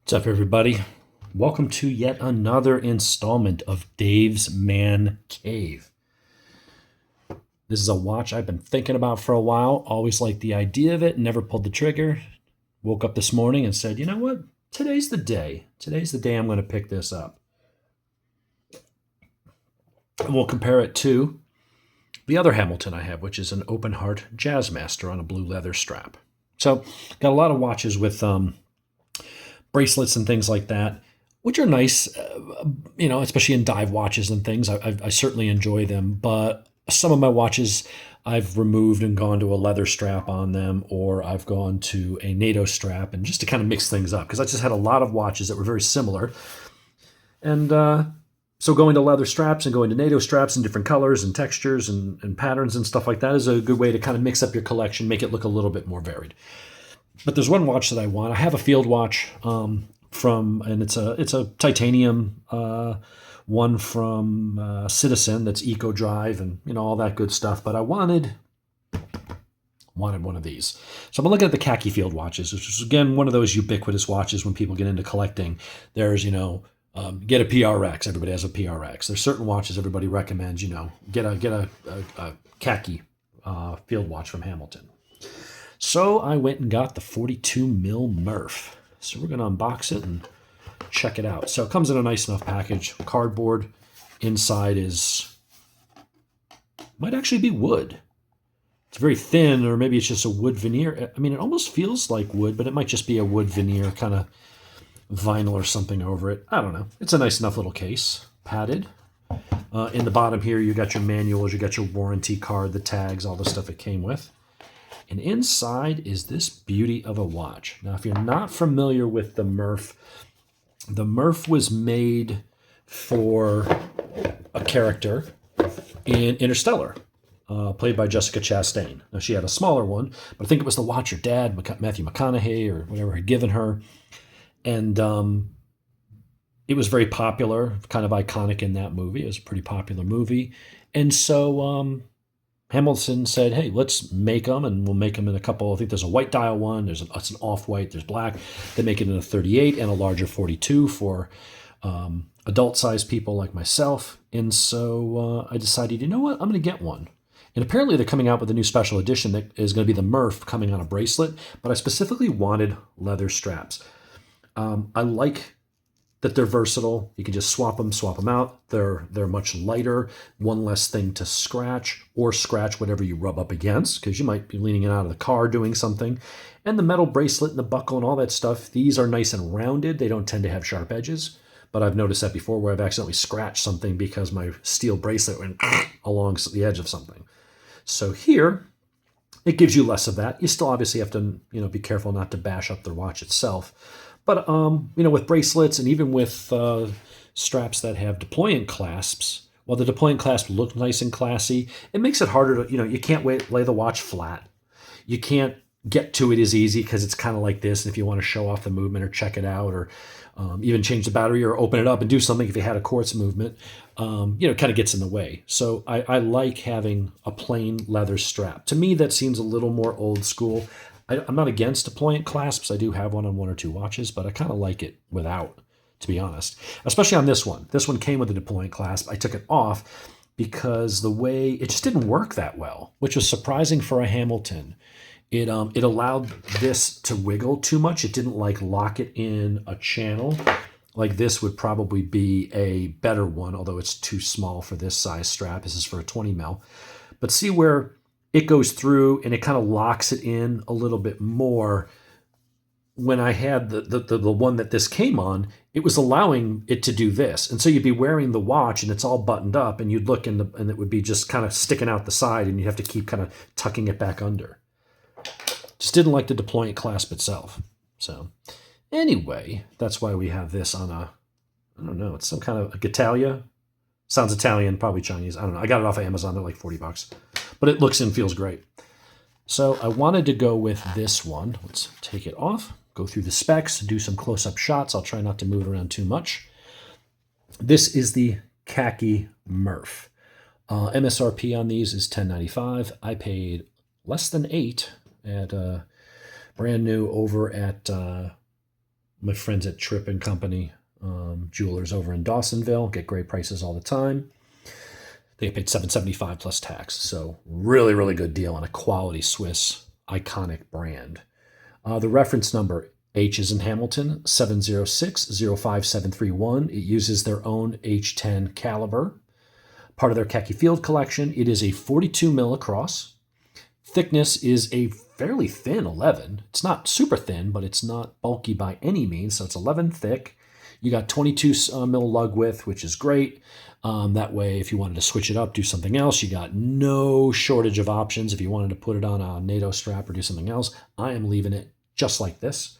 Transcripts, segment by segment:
What's up, everybody? Welcome to yet another installment of Dave's Man Cave. This is a watch I've been thinking about for a while. Always liked the idea of it, never pulled the trigger. Woke up this morning and said, you know what? Today's the day. Today's the day I'm going to pick this up. And we'll compare it to the other Hamilton I have, which is an open heart Jazzmaster on a blue leather strap. So, got a lot of watches with bracelets and things like that, which are nice, especially in dive watches and things. I certainly enjoy them, but some of my watches I've removed and gone to a leather strap on them, or I've gone to a NATO strap, and just to kind of mix things up, because I just had a lot of watches that were very similar. And so going to leather straps and going to NATO straps in different colors and textures and patterns and stuff like that is a good way to kind of mix up your collection, make it look a little bit more varied. But there's one watch that I want. I have a field watch and it's a titanium one from Citizen that's Eco Drive and all that good stuff. But I wanted one of these. So I'm looking at the Khaki field watches, which is again one of those ubiquitous watches when people get into collecting. There's get a PRX. Everybody has a PRX. There's certain watches everybody recommends. Get a Khaki field watch from Hamilton. So I went and got the 42 mil Murf. So we're going to unbox it and check it out. So it comes in a nice enough package. Cardboard. Inside might actually be wood. It's very thin, or maybe it's just a wood veneer. I mean, it almost feels like wood, but it might just be a wood veneer, kind of vinyl or something over it. I don't know. It's a nice enough little case. Padded. In the bottom here, you got your manuals, you got your warranty card, the tags, all the stuff it came with. And inside is this beauty of a watch. Now, if you're not familiar with the Murf was made for a character in Interstellar, played by Jessica Chastain. Now, she had a smaller one, but I think it was the watch her dad, Matthew McConaughey or whatever, had given her. And it was very popular, kind of iconic in that movie. It was a pretty popular movie. And so Hamilton said, hey, let's make them, and we'll make them in a couple. I think there's a white dial one. It's an off-white. There's black. They make it in a 38 and a larger 42 for adult-sized people like myself. And so I decided, you know what? I'm going to get one. And apparently they're coming out with a new special edition that is going to be the Murf coming on a bracelet, but I specifically wanted leather straps. I like that they're versatile. You can just swap them out. They're much lighter, one less thing to scratch whatever you rub up against, because you might be leaning it out of the car doing something. And the metal bracelet and the buckle and all that stuff, these are nice and rounded. They don't tend to have sharp edges, but I've noticed that before where I've accidentally scratched something because my steel bracelet went along the edge of something. So here, it gives you less of that. You still obviously have to, be careful not to bash up the watch itself. But, with bracelets and even with straps that have deployant clasps, while the deployant clasp look nice and classy, it makes it harder to, you can't lay the watch flat. You can't get to it as easy because it's kind of like this. And if you want to show off the movement or check it out or even change the battery or open it up and do something if you had a quartz movement, it kind of gets in the way. So I like having a plain leather strap. To me, that seems a little more old school. I'm not against deployant clasps. I do have one on one or two watches, but I kind of like it without, to be honest. Especially on this one. This one came with a deployant clasp. I took it off because the way it just didn't work that well, which was surprising for a Hamilton. It allowed this to wiggle too much. It didn't lock it in a channel. Like this would probably be a better one, although it's too small for this size strap. This is for a 20 mil. But see where it goes through and it kind of locks it in a little bit more. When I had the one that this came on, it was allowing it to do this. And so you'd be wearing the watch and it's all buttoned up and you'd look and it would be just kind of sticking out the side and you'd have to keep kind of tucking it back under. Just didn't like the deployant clasp itself. So anyway, that's why we have this on I don't know, it's some kind of a Gatalia. Sounds Italian, probably Chinese. I don't know. I got it off of Amazon. They're like $40. But it looks and feels great. So I wanted to go with this one. Let's take it off, go through the specs, do some close-up shots. I'll try not to move around too much. This is the Khaki Murf. MSRP on these is $10.95. I paid less than $8 at brand new over at My friends at Tripp and Company, jewelers over in Dawsonville, get great prices all the time. They get paid $7.75 plus tax. So really, really good deal on a quality Swiss iconic brand. The reference number, H is in Hamilton, 706-05731. It uses their own H10 caliber. Part of their Khaki Field collection. It is a 42 mil across. Thickness is a fairly thin 11. It's not super thin, but it's not bulky by any means. So it's 11 thick. You got 22 mil lug width, which is great. That way, if you wanted to switch it up, do something else, you got no shortage of options. If you wanted to put it on a NATO strap or do something else, I am leaving it just like this.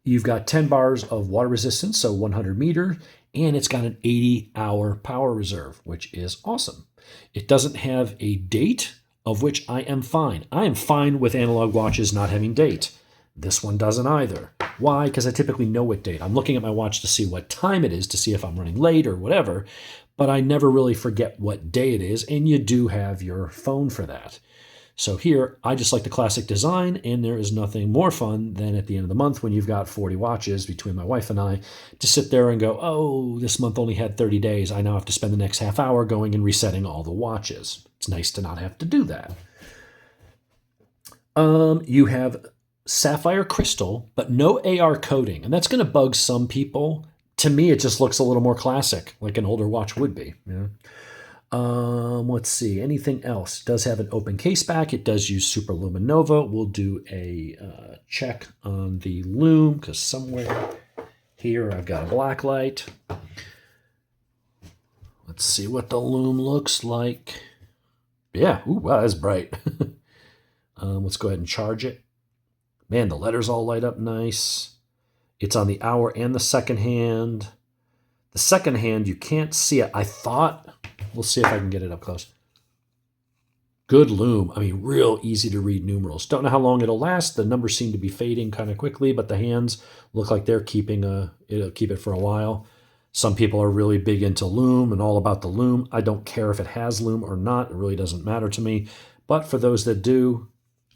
You've got 10 bars of water resistance, so 100 meter, and it's got an 80-hour power reserve, which is awesome. It doesn't have a date, of which I am fine. I am fine with analog watches not having date. This one doesn't either. Why? Because I typically know what date. I'm looking at my watch to see what time it is, to see if I'm running late or whatever, but I never really forget what day it is, and you do have your phone for that. So here, I just like the classic design, and there is nothing more fun than at the end of the month when you've got 40 watches between my wife and I to sit there and go, oh, this month only had 30 days. I now have to spend the next half hour going and resetting all the watches. It's nice to not have to do that. You have sapphire crystal, but no AR coating, and that's going to bug some people. To me, it just looks a little more classic, like an older watch would be. Yeah. Let's see, anything else? It does have an open case back. It does use Superluminova. We'll do a check on the lume, because somewhere here I've got a black light. Let's see what the lume looks like. Yeah, ooh, wow, that's bright. Let's go ahead and charge it. Man, the letters all light up nice. It's on the hour and the second hand. The second hand, you can't see it. I thought, we'll see if I can get it up close. Good lume. I mean, real easy to read numerals. Don't know how long it'll last. The numbers seem to be fading kind of quickly, but the hands look like they're it'll keep it for a while. Some people are really big into lume and all about the lume. I don't care if it has lume or not. It really doesn't matter to me. But for those that do,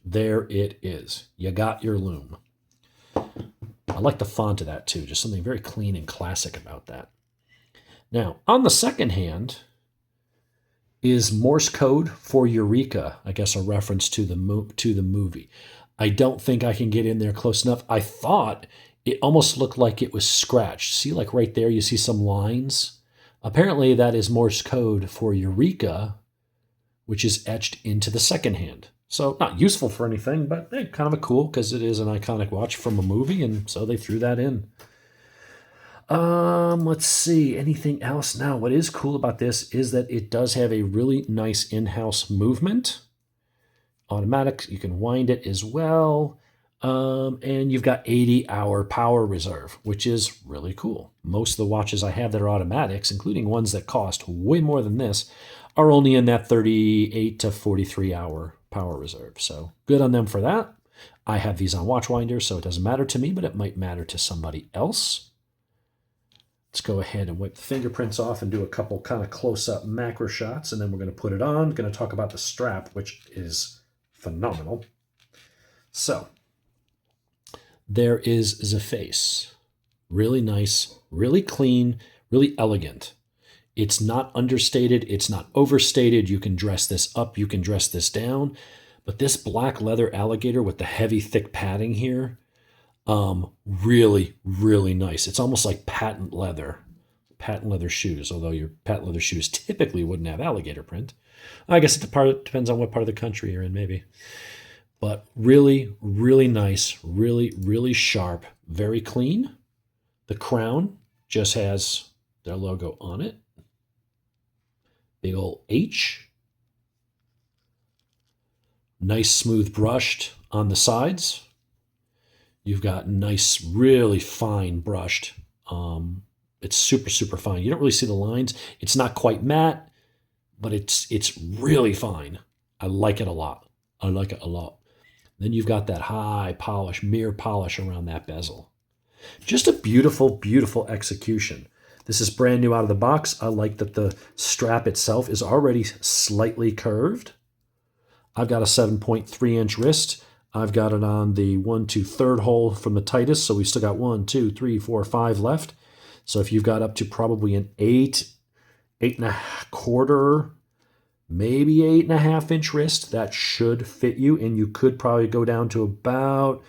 there it is. You got your lume. I like the font of that too. Just something very clean and classic about that. Now, on the second hand is Morse code for Eureka. I guess a reference to the movie. I don't think I can get in there close enough. I thought it almost looked like it was scratched. See, like right there, you see some lines. Apparently, that is Morse code for Eureka, which is etched into the second hand. So not useful for anything, but hey, kind of a cool, because it is an iconic watch from a movie, and so they threw that in. Let's see, anything else? Now, what is cool about this is that it does have a really nice in-house movement. Automatic, you can wind it as well. And you've got 80-hour power reserve, which is really cool. Most of the watches I have that are automatics, including ones that cost way more than this, are only in that 38 to 43 hour power reserve. So good on them for that. I have these on Watchwinder, so it doesn't matter to me, but it might matter to somebody else. Let's go ahead and wipe the fingerprints off and do a couple kind of close-up macro shots, and then we're going to put it on. Going to talk about the strap, which is phenomenal. So there is the face. Really nice, really clean, really elegant. It's not understated. It's not overstated. You can dress this up. You can dress this down. But this black leather alligator with the heavy, thick padding here, really, really nice. It's almost like patent leather shoes, although your patent leather shoes typically wouldn't have alligator print. I guess it depends on what part of the country you're in, maybe. But really, really nice, really, really sharp, very clean. The crown just has their logo on it. Big old H. Nice smooth brushed on the sides. You've got nice, really fine brushed. It's super, super fine. You don't really see the lines. It's not quite matte, but it's really fine. I like it a lot. I like it a lot. Then you've got that high polish, mirror polish around that bezel. Just a beautiful, beautiful execution. This is brand new out of the box. I like that the strap itself is already slightly curved. I've got a 7.3-inch wrist. I've got it on the 1, 2, third hole from the tightest, so we've still got 1, 2, 3, 4, 5 left. So if you've got up to probably an 8, 8.25, maybe 8.5 inch wrist, that should fit you, and you could probably go down to about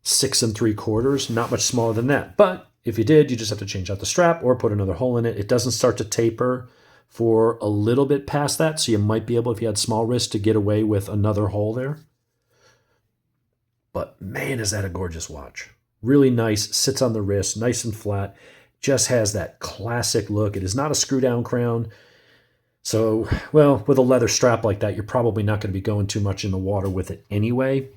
6 3/4, not much smaller than that. But if you did, you just have to change out the strap or put another hole in it. It doesn't start to taper for a little bit past that, so you might be able, if you had small wrist, to get away with another hole there. But man, is that a gorgeous watch. Really nice, sits on the wrist, nice and flat, just has that classic look. It is not a screw down crown. So, well, with a leather strap like that, you're probably not going to be going too much in the water with it anyway.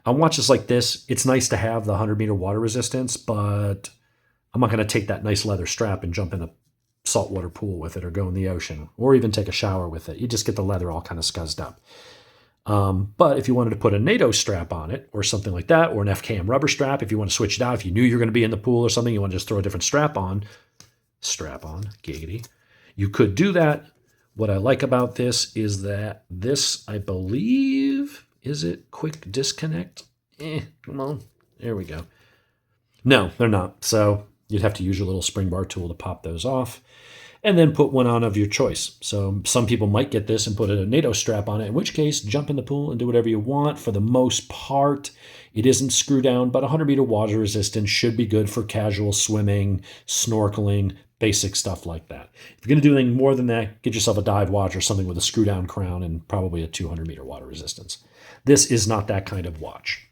On watches like this, it's nice to have the 100-meter water resistance, but I'm not going to take that nice leather strap and jump in a saltwater pool with it or go in the ocean or even take a shower with it. You just get the leather all kind of scuzzed up. But if you wanted to put a NATO strap on it or something like that, or an FKM rubber strap, if you want to switch it out, if you knew you were going to be in the pool or something, you want to just throw a different strap on, giggity, you could do that. What I like about this is that this, I believe, is it quick disconnect? Come on. There we go. No, they're not. So you'd have to use your little spring bar tool to pop those off and then put one on of your choice. So some people might get this and put a NATO strap on it, in which case jump in the pool and do whatever you want. For the most part, it isn't screw down, but 100-meter water resistance should be good for casual swimming, snorkeling, basic stuff like that. If you're going to do anything more than that, get yourself a dive watch or something with a screw down crown and probably a 200-meter water resistance. This is not that kind of watch.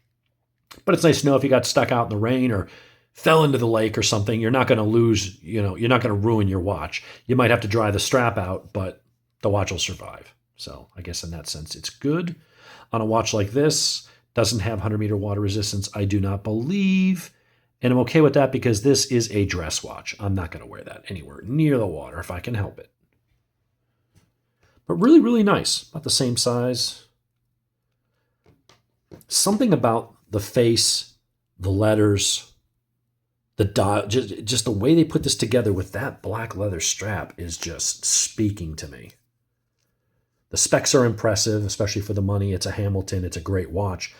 But it's nice to know if you got stuck out in the rain or fell into the lake or something, you're not going to lose, you're not going to ruin your watch. You might have to dry the strap out, but the watch will survive. So I guess in that sense, it's good. On a watch like this, doesn't have 100-meter water resistance, I do not believe. And I'm okay with that because this is a dress watch. I'm not going to wear that anywhere near the water if I can help it. But really, really nice. About the same size. Something about the face, the letters, the dial, just the way they put this together with that black leather strap is just speaking to me. The specs are impressive, especially for the money. It's a Hamilton. It's a great watch.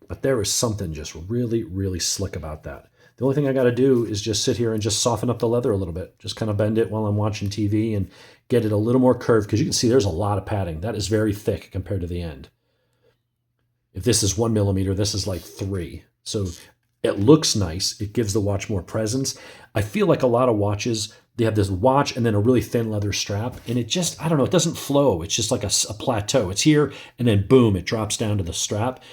But there is something just really, really slick about that. The only thing I got to do is just sit here and just soften up the leather a little bit. Just kind of bend it while I'm watching TV and get it a little more curved, because you can see there's a lot of padding. That is very thick compared to the end. If this is 1 millimeter, this is like 3. So it looks nice. It gives the watch more presence. I feel like a lot of watches, they have this watch and then a really thin leather strap, and it just, I don't know, it doesn't flow. It's just like a plateau. It's here, and then boom, it drops down to the strap.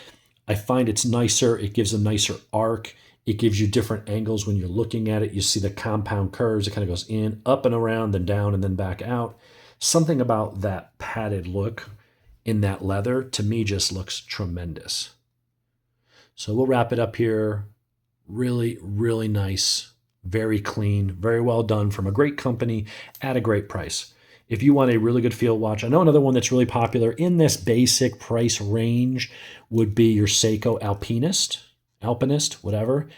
I find it's nicer. It gives a nicer arc. It gives you different angles when you're looking at it. You see the compound curves. It kind of goes in, up and around, then down, and then back out. Something about that padded look in that leather, to me, just looks tremendous. So we'll wrap it up here. Really, really nice. Very clean. Very well done from a great company at a great price. If you want a really good field watch, I know another one that's really popular in this basic price range would be your Seiko Alpinist, whatever.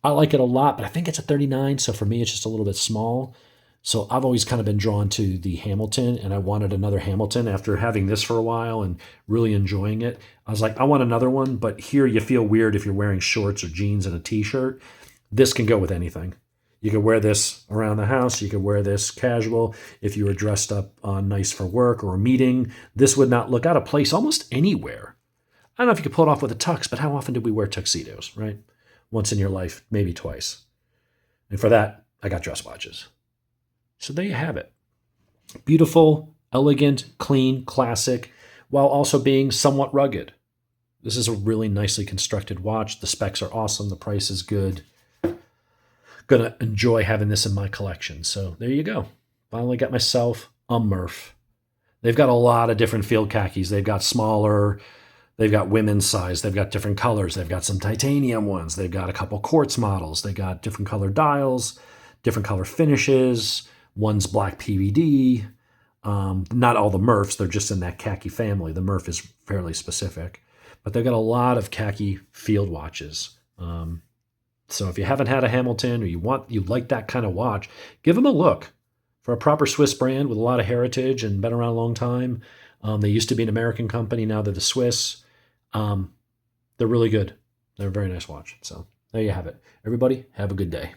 I like it a lot, but I think it's a 39, so for me it's just a little bit small. So I've always kind of been drawn to the Hamilton, and I wanted another Hamilton after having this for a while and really enjoying it. I was like, I want another one, but here you feel weird if you're wearing shorts or jeans and a t-shirt. This can go with anything. You could wear this around the house. You could wear this casual. If you were dressed up nice for work or a meeting, this would not look out of place almost anywhere. I don't know if you could pull it off with a tux, but how often do we wear tuxedos, right? Once in your life, maybe twice. And for that, I got dress watches. So there you have it. Beautiful, elegant, clean, classic, while also being somewhat rugged. This is a really nicely constructed watch. The specs are awesome. The price is good. Gonna enjoy having this in my collection. So there you go. Finally got myself a Murph. They've got a lot of different field khakis. They've got smaller, they've got women's size, they've got different colors, they've got some titanium ones, they've got a couple quartz models, they got different color dials, different color finishes. One's black PVD. Not all the Murphs, they're just in that khaki family. The Murf is fairly specific. But they've got a lot of khaki field watches. So if you haven't had a Hamilton or you like that kind of watch, give them a look. For a proper Swiss brand with a lot of heritage and been around a long time. They used to be an American company, now they're the Swiss. They're really good. They're a very nice watch. So there you have it. Everybody, have a good day.